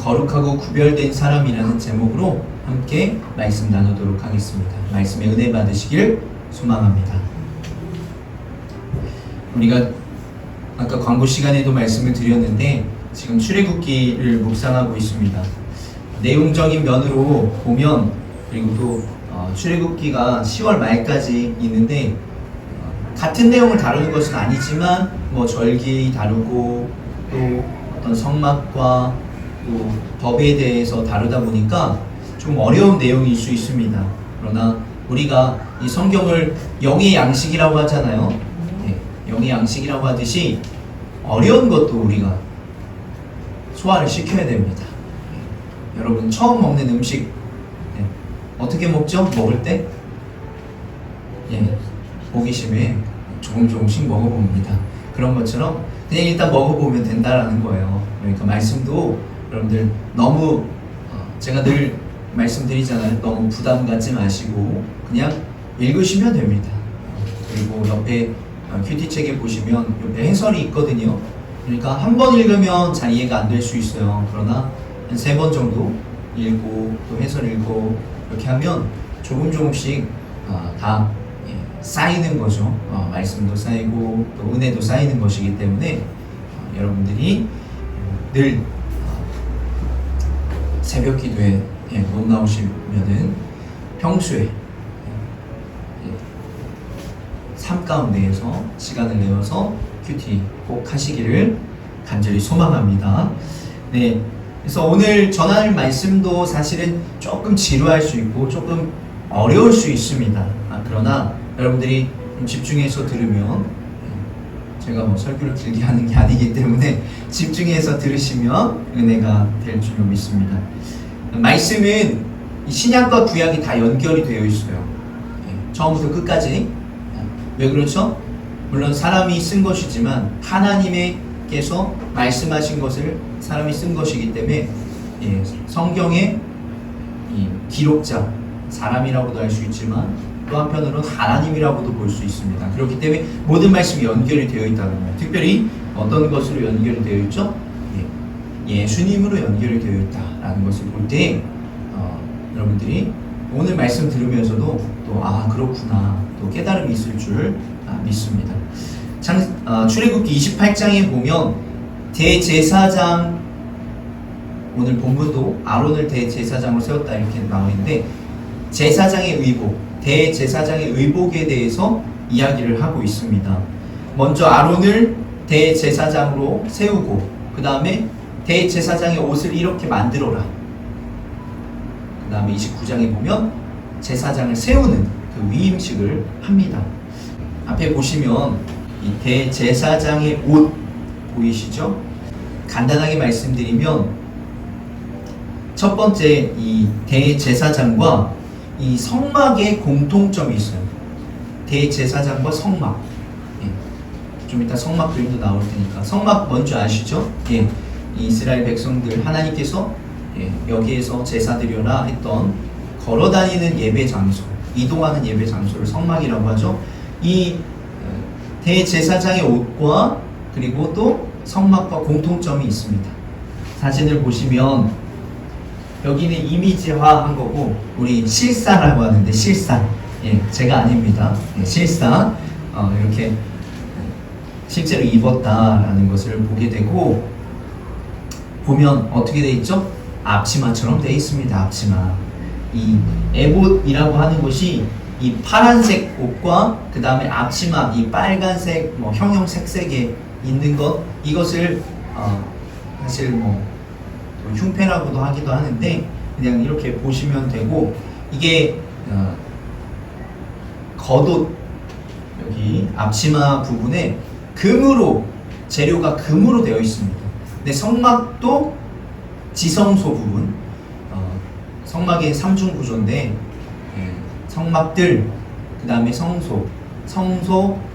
거룩하고 구별된 사람이라는 제목으로 함께 말씀 나누도록 하겠습니다. 말씀의 은혜 받으시길 소망합니다. 우리가 아까 광고 시간에도 말씀을 드렸는데 지금 출애굽기를 묵상하고 있습니다. 내용적인 면으로 보면, 그리고 또 출애굽기가 10월 말까지 있는데 같은 내용을 다루는 것은 아니지만 뭐 절기 다루고 또 어떤 성막과 또 법에 대해서 다루다 보니까 좀 어려운 내용일 수 있습니다. 그러나 우리가 이 성경을 영의 양식이라고 하잖아요. 네, 영의 양식이라고 하듯이 어려운 것도 우리가 소화를 시켜야 됩니다. 네, 여러분 처음 먹는 음식 어떻게 먹죠? 먹을 때? 호기심에 조금씩 먹어봅니다. 그런 것처럼 그냥 일단 먹어보면 된다라는 거예요. 그러니까 말씀도 여러분들 너무 제가 늘 말씀드리잖아요. 너무 부담 갖지 마시고 그냥 읽으시면 됩니다. 그리고 옆에 큐티책에 보시면 옆에 해설이 있거든요. 그러니까 한 번 읽으면 잘 이해가 안 될 수 있어요. 그러나 한 3번 정도 읽고 또 해설 읽고 이렇게 하면 조금씩 다 쌓이는 거죠. 말씀도 쌓이고 또 은혜도 쌓이는 것이기 때문에 여러분들이 늘 새벽 기도에 못 나오시면은 평소에 삶 가운데에서 시간을 내어서 큐티 꼭 하시기를 간절히 소망합니다. 네, 그래서 오늘 전할 말씀도 사실은 조금 지루할 수 있고 조금 어려울 수 있습니다. 그러나 여러분들이 좀 집중해서 들으면, 제가 뭐 설교를 길게 하는 게 아니기 때문에 집중해서 들으시면 은혜가 될 줄 믿습니다. 말씀은 신약과 구약이 다 연결이 되어 있어요. 처음부터 끝까지. 왜 그렇죠? 물론 사람이 쓴 것이지만 하나님께서 말씀하신 것을 사람이 쓴 것이기 때문에 성경의 이 기록자, 사람이라고도 할 수 있지만 또 한편으로는 하나님이라고도 볼 수 있습니다. 그렇기 때문에 모든 말씀이 연결이 되어 있다는 거예요. 특별히 어떤 것으로 연결이 되어 있죠? 예수님으로 연결이 되어 있다라는 것을 볼 때 여러분들이 오늘 말씀 들으면서도 또 그렇구나 또 깨달음이 있을 줄 믿습니다. 출애굽기 28장에 보면 대제사장, 오늘 본문도 아론을 대제사장으로 세웠다 이렇게 나와 있는데 제사장의 의복, 대제사장의 의복에 대해서 이야기를 하고 있습니다. 먼저 아론을 대제사장으로 세우고 그 다음에 대제사장의 옷을 이렇게 만들어라. 그 다음에 29장에 보면 제사장을 세우는 그 위임식을 합니다. 앞에 보시면 이 대제사장의 옷 보이시죠? 간단하게 말씀드리면 첫 번째 이 대제사장과 이 성막의 공통점이 있어요. 대제사장과 성막. 좀 이따 성막 그림도 나올 테니까 성막 뭔지 아시죠? 이스라엘 백성들 하나님께서 여기에서 제사 드려라 했던 걸어다니는 예배 장소, 이동하는 예배 장소를 성막이라고 하죠. 이 대제사장의 옷과 그리고 또 성막과 공통점이 있습니다. 사진을 보시면 여기는 이미지화한 거고 우리 실사라고 하는데 실사, 제가 아닙니다. 실사, 이렇게 실제로 입었다라는 것을 보게 되고 보면 어떻게 돼 있죠? 앞치마처럼 돼 있습니다. 앞치마. 이 에봇이라고 하는 것이 이 파란색 옷과 그 다음에 앞치마 이 빨간색 뭐 형형색색에 있는 것, 이것을 사실 뭐 흉패라고도 하기도 하는데 그냥 이렇게 보시면 되고, 이게 겉옷 여기 앞치마 부분에 금으로, 재료가 금으로 되어 있습니다. 근데 성막도 지성소 부분, 성막의 3중 구조인데 성막들, 그 다음에 성소,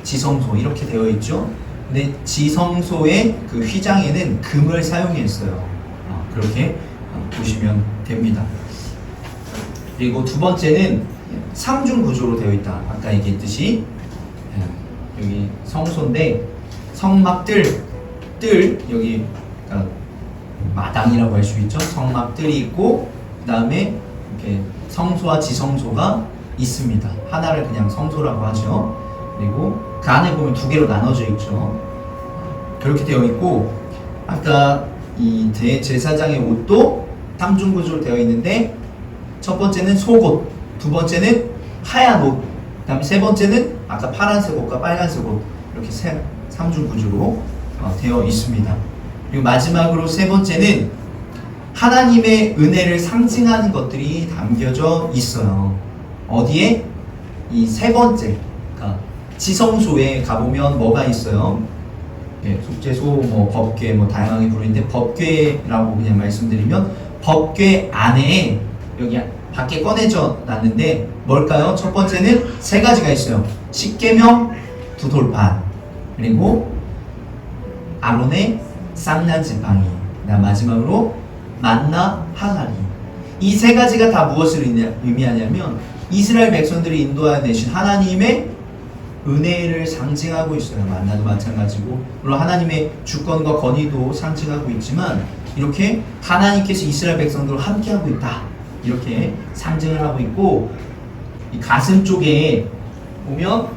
지성소 이렇게 되어 있죠. 근데 지성소의 그 휘장에는 금을 사용했어요. 그렇게 보시면 됩니다. 그리고 두 번째는 3중 구조로 되어 있다. 아까 얘기했듯이 여기 성소인데 성막들 여기 마당이라고 할 수 있죠. 성막들이 있고 그 다음에 이렇게 성소와 지성소가 있습니다. 하나를 그냥 성소라고 하죠. 그리고 그 안에 보면 두 개로 나눠져 있죠. 그렇게 되어 있고 아까 이 대제사장의 옷도 삼중 구조로 되어 있는데 첫 번째는 속옷, 두 번째는 하얀 옷, 그 다음에 세 번째는 아까 파란색 옷과 빨간색 옷 이렇게 삼중 구조로 되어 있습니다. 그리고 마지막으로 세 번째는 하나님의 은혜를 상징하는 것들이 담겨져 있어요. 어디에? 이 세 번째, 그러니까 지성소에 가보면 뭐가 있어요? 예, 속죄소, 뭐 법궤, 뭐 다양하게 부르는데 법궤라고 그냥 말씀드리면 법궤 안에 여기 밖에 꺼내져 놨는데 뭘까요? 첫 번째는 세 가지가 있어요. 십계명 두 돌판, 그리고 아론의 쌍난 지팡이, 마지막으로 만나 항아리. 이 세 가지가 다 무엇을 의미하냐면 이스라엘 백성들이 인도해내신 하나님의 은혜를 상징하고 있어요. 만나도 마찬가지고 물론 하나님의 주권과 권위도 상징하고 있지만 이렇게 하나님께서 이스라엘 백성들과 함께하고 있다 이렇게 상징을 하고 있고 이 가슴 쪽에 보면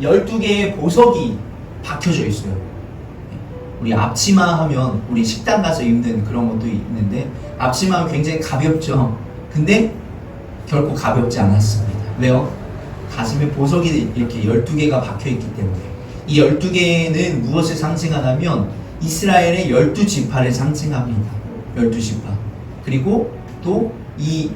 12개의 보석이 박혀져 있어요. 우리 앞치마 하면 우리 식당 가서 입는 그런 것도 있는데 앞치마는 굉장히 가볍죠. 근데 결코 가볍지 않았습니다. 왜요? 가슴에 보석이 이렇게 12개가 박혀있기 때문에 이 12개는 무엇을 상징하냐면 이스라엘의 12지파를 상징합니다. 12지파. 그리고 또 이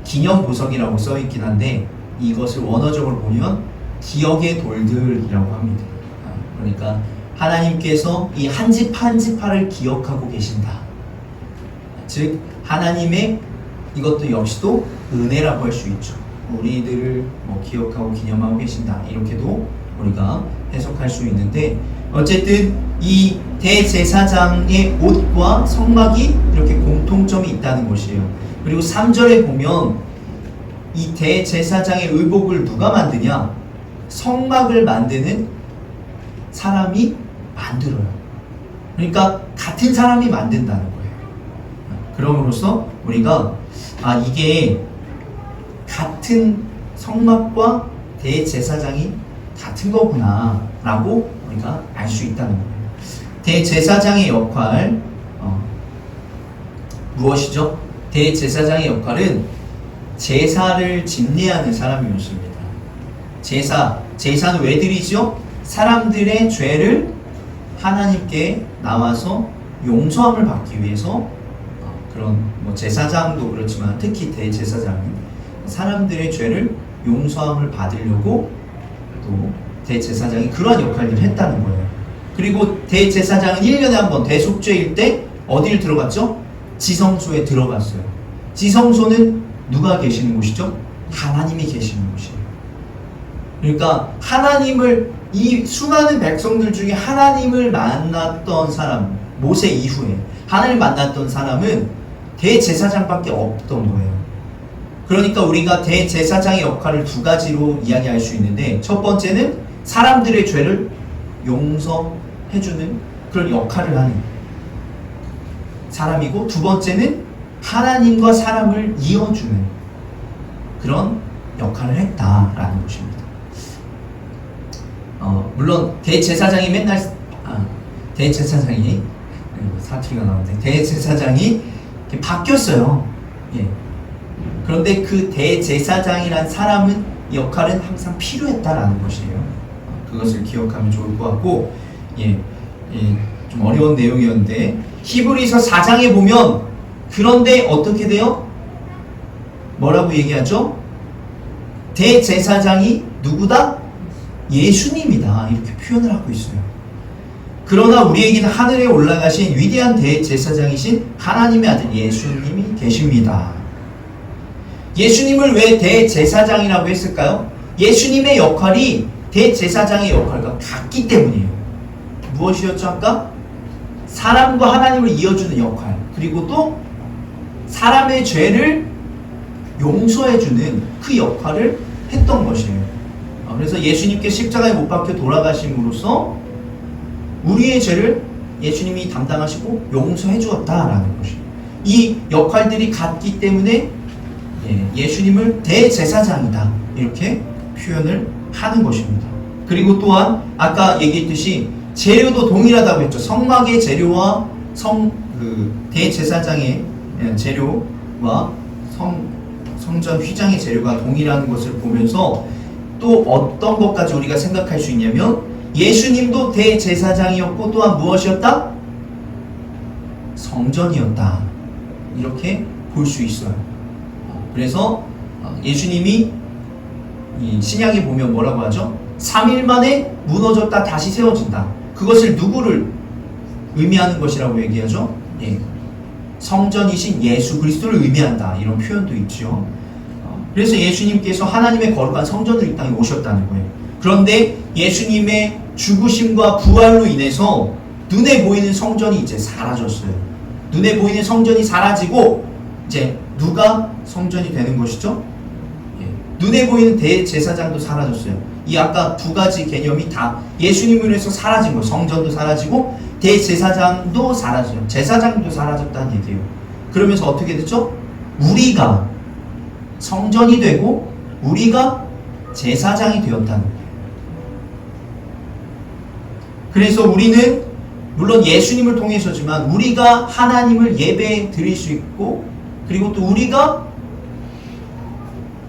기념보석이라고 써있긴 한데 이것을 원어적으로 보면 기억의 돌들이라고 합니다. 그러니까 하나님께서 이 한 집 한 지파를 기억하고 계신다. 즉 하나님의 이것도 역시도 은혜라고 할 수 있죠. 우리들을 기억하고 기념하고 계신다 이렇게도 우리가 해석할 수 있는데 어쨌든 이 대제사장의 옷과 성막이 이렇게 공통점이 있다는 것이에요. 그리고 3절에 보면 이 대제사장의 의복을 누가 만드냐? 성막을 만드는 사람이 만들어요. 그러니까 같은 사람이 만든다는 거예요. 그럼으로써 우리가 이게 같은 성막과 대제사장이 같은 거구나 라고 우리가 알 수 있다는 거예요. 대제사장의 역할 무엇이죠? 대제사장의 역할은 제사를 집례하는 사람이었습니다. 제사는 왜 드리죠? 사람들의 죄를 하나님께 나와서 용서함을 받기 위해서 그런 제사장도 그렇지만 특히 대제사장은 사람들의 죄를 용서함을 받으려고 또 대제사장이 그러한 역할을 했다는 거예요. 그리고 대제사장은 1년에 한 번 대속죄일 때 어디를 들어갔죠? 지성소에 들어갔어요. 지성소는 누가 계시는 곳이죠? 하나님이 계시는 곳이에요. 그러니까 하나님을 이 수많은 백성들 중에 하나님을 만났던 사람, 모세 이후에 하나님을 만났던 사람은 대제사장밖에 없던 거예요. 그러니까 우리가 대제사장의 역할을 두 가지로 이야기할 수 있는데 첫 번째는 사람들의 죄를 용서해주는 그런 역할을 하는 사람이고 두 번째는 하나님과 사람을 이어주는 그런 역할을 했다라는 것입니다. 물론 대제사장이 대제사장이 사투리가 나오는데 대제사장이 바뀌었어요. 예. 그런데 그 대제사장이란 사람은 역할은 항상 필요했다라는 것이에요. 그것을 기억하면 좋을 것 같고 좀 어려운 내용이었는데 히브리서 4장에 보면 그런데 어떻게 돼요? 뭐라고 얘기하죠? 대제사장이 누구다? 예수님이다 이렇게 표현을 하고 있어요. 그러나 우리에게는 하늘에 올라가신 위대한 대제사장이신 하나님의 아들 예수님이 계십니다. 예수님을 왜 대제사장이라고 했을까요? 예수님의 역할이 대제사장의 역할과 같기 때문이에요. 무엇이었죠 아까? 사람과 하나님을 이어주는 역할, 그리고 또 사람의 죄를 용서해주는 그 역할을 했던 것이에요. 그래서 예수님께 십자가에 못 박혀 돌아가심으로써 우리의 죄를 예수님이 담당하시고 용서해 주었다라는 것이에요. 이 역할들이 같기 때문에 예수님을 대제사장이다 이렇게 표현을 하는 것입니다. 그리고 또한 아까 얘기했듯이 재료도 동일하다고 했죠. 성막의 재료와 대제사장의 재료와 성전 휘장의 재료가 동일한 것을 보면서 또 어떤 것까지 우리가 생각할 수 있냐면 예수님도 대제사장이었고 또한 무엇이었다? 성전이었다. 이렇게 볼 수 있어요. 그래서 예수님이 이 신약에 보면 뭐라고 하죠? 3일 만에 무너졌다 다시 세워진다. 그것을 누구를 의미하는 것이라고 얘기하죠? 성전이신 예수 그리스도를 의미한다. 이런 표현도 있죠. 그래서 예수님께서 하나님의 거룩한 성전으로 이 땅에 오셨다는 거예요. 그런데 예수님의 죽으심과 부활로 인해서 눈에 보이는 성전이 이제 사라졌어요. 눈에 보이는 성전이 사라지고 이제 누가 성전이 되는 것이죠? 눈에 보이는 대제사장도 사라졌어요. 이 아까 두 가지 개념이 다 예수님으로 해서 사라진 거예요. 성전도 사라지고 대제사장도 사라져요. 제사장도 사라졌다는 얘기예요. 그러면서 어떻게 됐죠? 우리가 성전이 되고 우리가 제사장이 되었다는 거예요. 그래서 우리는 물론 예수님을 통해서지만 우리가 하나님을 예배 드릴 수 있고 그리고 또 우리가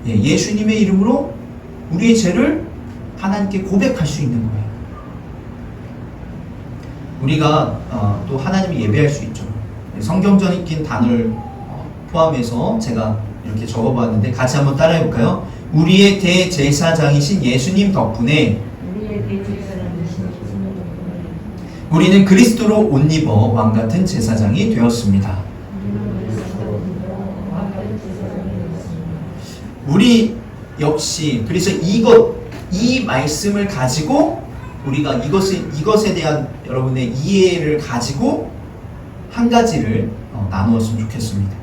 예수님의 이름으로 우리의 죄를 하나님께 고백할 수 있는 거예요. 우리가 또 하나님을 예배할 수 있죠. 성경적인 단어를 포함해서 제가 이렇게 적어봤는데 같이 한번 따라해 볼까요? 우리의 대제사장이신 예수님 덕분에 우리는 그리스도로 옷 입어 왕같은 제사장이 되었습니다. 우리 역시 그래서 이 말씀을 가지고 우리가 이것에 대한 여러분의 이해를 가지고 한 가지를 나누었으면 좋겠습니다.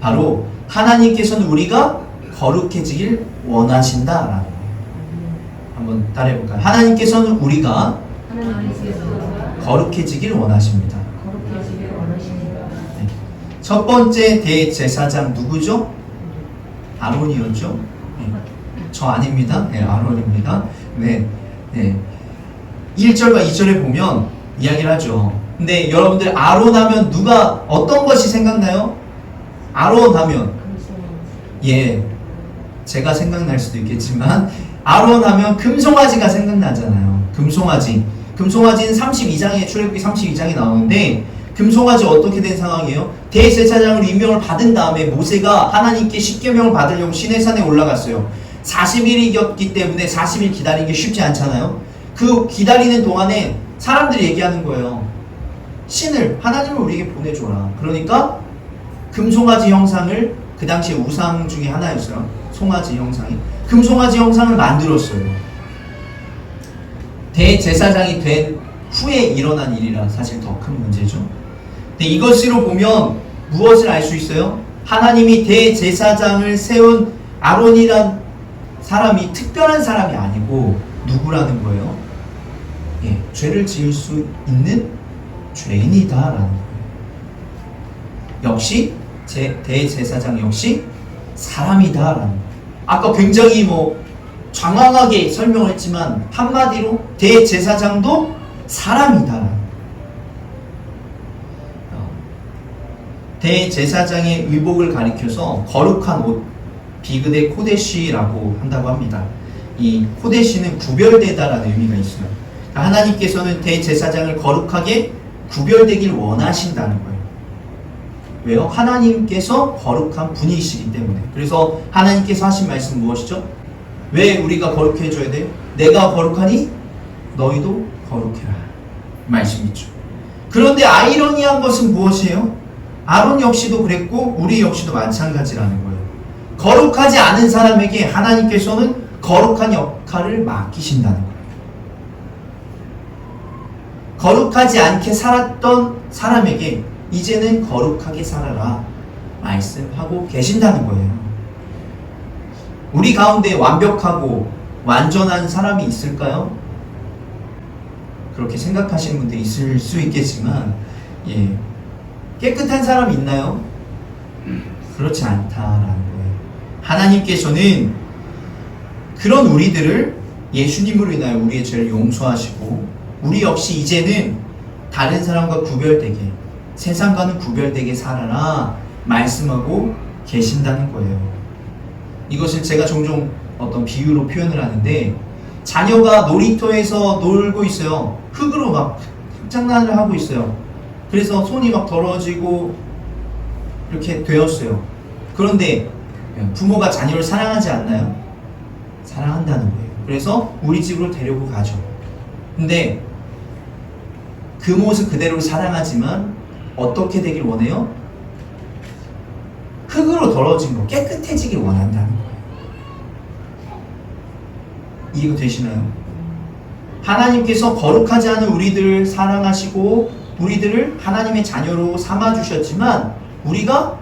바로 하나님께서는 우리가 거룩해지길 원하신다라는 거예요. 한번 따라해 볼까요? 하나님께서는 우리가 거룩해지길 원하십니다. 네. 첫 번째 대제사장 누구죠? 아론이었죠? 네. 저 아닙니다. 네, 아론입니다. 네. 1절과 2절에 보면 이야기를 하죠. 근데 여러분들 아론 하면 누가 어떤 것이 생각나요? 아론 하면 제가 생각날 수도 있겠지만 아론 하면 금송아지가 생각나잖아요. 금송아지는 32장에 출애굽기 32장에 나오는데 금송아지 어떻게 된 상황이에요? 대제사장으로 임명을 받은 다음에 모세가 하나님께 십계명을 받으려고 시내산에 올라갔어요. 40일이었기 때문에 40일 기다리는 게 쉽지 않잖아요. 그 기다리는 동안에 사람들이 얘기하는 거예요. 하나님을 우리에게 보내줘라. 그러니까 금송아지 형상을 그 당시에 우상 중에 하나였어요. 송아지 형상이. 금송아지 형상을 만들었어요. 대제사장이 된 후에 일어난 일이라 사실 더 큰 문제죠. 근데 이것으로 보면 무엇을 알 수 있어요? 하나님이 대제사장을 세운 아론이란 사람이 특별한 사람이 아니고 누구라는 거예요? 죄를 지을 수 있는 죄인이다라는 거예요. 역시 대제사장 역시 사람이다라는 거예요. 아까 굉장히 장황하게 설명했지만 한마디로 대제사장도 사람이다. 대제사장의 의복을 가리켜서 거룩한 옷, 비그데 코데시라고 한다고 합니다. 이 코데시는 구별되다라는 의미가 있어요. 하나님께서는 대제사장을 거룩하게 구별되길 원하신다는 거예요. 왜요? 하나님께서 거룩한 분이시기 때문에. 그래서 하나님께서 하신 말씀은 무엇이죠? 왜 우리가 거룩해져야 돼요? 내가 거룩하니 너희도 거룩해라. 말씀이죠. 그런데 아이러니한 것은 무엇이에요? 아론 역시도 그랬고 우리 역시도 마찬가지라는 거예요. 거룩하지 않은 사람에게 하나님께서는 거룩한 역할을 맡기신다는 거예요. 거룩하지 않게 살았던 사람에게 이제는 거룩하게 살아라 말씀하고 계신다는 거예요. 우리 가운데 완벽하고 완전한 사람이 있을까요? 그렇게 생각하시는 분들이 있을 수 있겠지만, 예, 깨끗한 사람 있나요? 그렇지 않다라는 거예요. 하나님께서는 그런 우리들을 예수님으로 인하여 우리의 죄를 용서하시고, 우리 역시 이제는 다른 사람과 구별되게, 세상과는 구별되게 살아라 말씀하고 계신다는 거예요. 이것을 제가 종종 어떤 비유로 표현을 하는데, 자녀가 놀이터에서 놀고 있어요. 흙으로 막 장난을 하고 있어요. 그래서 손이 막 더러워지고 이렇게 되었어요. 그런데 부모가 자녀를 사랑하지 않나요? 사랑한다는 거예요. 그래서 우리 집으로 데리고 가죠. 근데 그 모습 그대로 사랑하지만 어떻게 되길 원해요? 흙으로 더러워진 거 깨끗해지길 원한다는 거예요. 이해가 되시나요? 하나님께서 거룩하지 않은 우리들을 사랑하시고 우리들을 하나님의 자녀로 삼아주셨지만, 우리가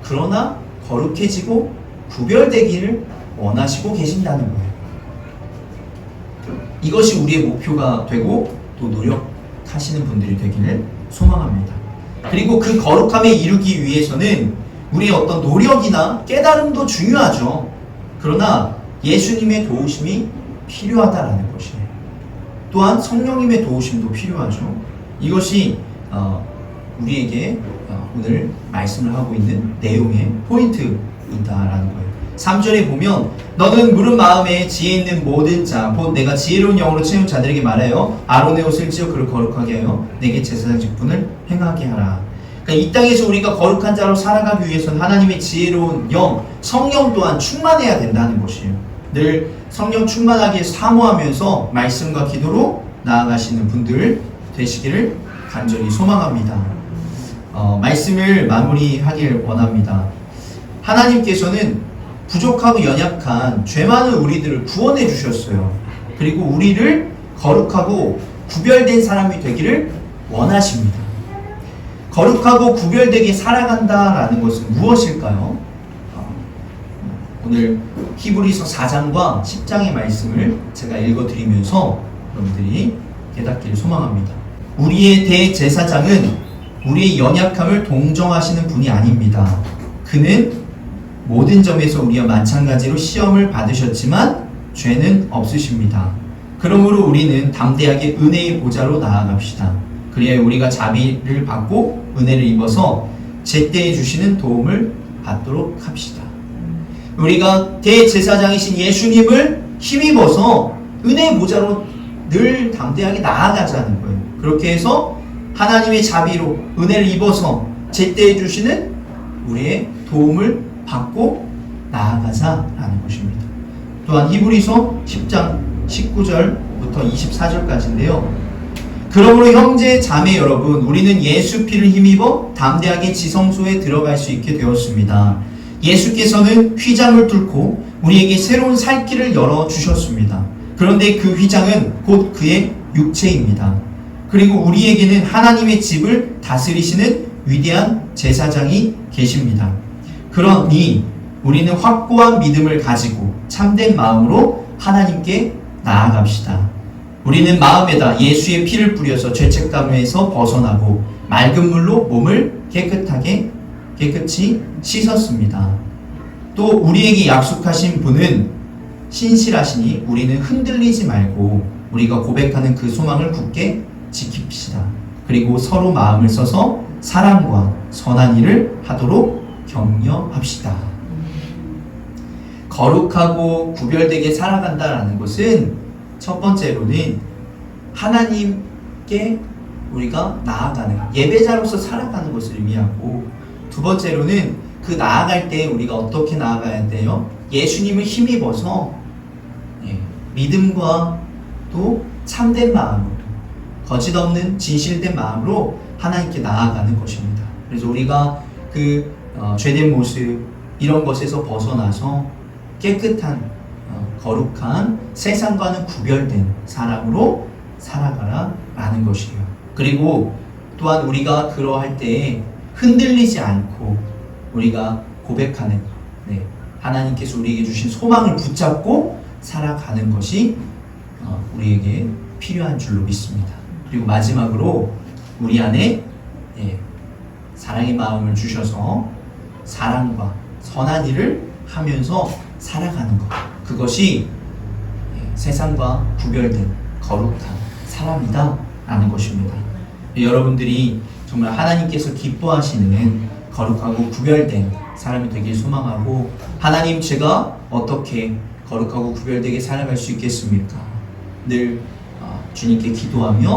그러나 거룩해지고 구별되기를 원하시고 계신다는 거예요. 이것이 우리의 목표가 되고 또 노력하시는 분들이 되기를 소망합니다. 그리고 그 거룩함에 이르기 위해서는 우리의 어떤 노력이나 깨달음도 중요하죠. 그러나 예수님의 도우심이 필요하다라는 것이에요. 또한 성령님의 도우심도 필요하죠. 이것이 우리에게 오늘 말씀을 하고 있는 내용의 포인트이다라는 거예요. 3절에 보면 너는 물은 마음에 지혜 있는 모든 자 곧 내가 지혜로운 영으로 채운 자들에게 말하여 아론의 옷을 찢어 그를 거룩하게 하여 내게 제사장 직분을 행하게 하라. 그러니까 이 땅에서 우리가 거룩한 자로 살아가기 위해서는 하나님의 지혜로운 영, 성령 또한 충만해야 된다는 것이에요. 늘 성령 충만하게 사모하면서 말씀과 기도로 나아가시는 분들 되시기를 간절히 소망합니다. 말씀을 마무리하길 원합니다. 하나님께서는 부족하고 연약한 죄 많은 우리들을 구원해 주셨어요. 그리고 우리를 거룩하고 구별된 사람이 되기를 원하십니다. 거룩하고 구별되게 살아간다라는 것은 무엇일까요? 오늘 히브리서 4장과 10장의 말씀을 제가 읽어드리면서 여러분들이 깨닫기를 소망합니다. 우리의 대제사장은 우리의 연약함을 동정하시는 분이 아닙니다. 그는 모든 점에서 우리와 마찬가지로 시험을 받으셨지만 죄는 없으십니다. 그러므로 우리는 담대하게 은혜의 보좌로 나아갑시다. 그리하여 우리가 자비를 받고 은혜를 입어서 제때에 주시는 도움을 받도록 합시다. 우리가 대제사장이신 예수님을 힘입어서 은혜의 보좌로 늘 담대하게 나아가자는 거예요. 그렇게 해서 하나님의 자비로 은혜를 입어서 제때에 주시는 우리의 도움을 받고 나아가자라는 것입니다. 또한 히브리서 10장 19절부터 24절까지인데요. 그러므로 형제 자매 여러분, 우리는 예수 피를 힘입어 담대하게 지성소에 들어갈 수 있게 되었습니다. 예수께서는 휘장을 뚫고 우리에게 새로운 살 길을 열어주셨습니다. 그런데 그 휘장은 곧 그의 육체입니다. 그리고 우리에게는 하나님의 집을 다스리시는 위대한 제사장이 계십니다. 그러니 우리는 확고한 믿음을 가지고 참된 마음으로 하나님께 나아갑시다. 우리는 마음에다 예수의 피를 뿌려서 죄책감에서 벗어나고 맑은 물로 몸을 깨끗이 씻었습니다. 또 우리에게 약속하신 분은 신실하시니 우리는 흔들리지 말고 우리가 고백하는 그 소망을 굳게 지킵시다. 그리고 서로 마음을 써서 사랑과 선한 일을 하도록 격려합시다. 거룩하고 구별되게 살아간다라는 것은 첫 번째로는 하나님께 우리가 나아가는 예배자로서 살아가는 것을 의미하고, 두 번째로는 그 나아갈 때 우리가 어떻게 나아가야 돼요? 예수님을 힘입어서 믿음과 또 참된 마음으로, 거짓 없는 진실된 마음으로 하나님께 나아가는 것입니다. 그래서 우리가 그 죄된 모습 이런 것에서 벗어나서 깨끗한 거룩한 세상과는 구별된 사람으로 살아가라 라는 것이에요. 그리고 또한 우리가 그러할 때 흔들리지 않고 우리가 고백하는 하나님께서 우리에게 주신 소망을 붙잡고 살아가는 것이 우리에게 필요한 줄로 믿습니다. 그리고 마지막으로 우리 안에 사랑의 마음을 주셔서 사랑과 선한 일을 하면서 살아가는 것, 그것이 세상과 구별된 거룩한 사람이다 라는 것입니다. 여러분들이 정말 하나님께서 기뻐하시는 거룩하고 구별된 사람이 되길 소망하고, 하나님, 제가 어떻게 거룩하고 구별되게 살아갈 수 있겠습니까? 늘 주님께 기도하며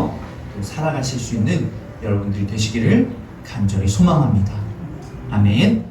또 살아가실 수 있는 여러분들이 되시기를 간절히 소망합니다. 아멘.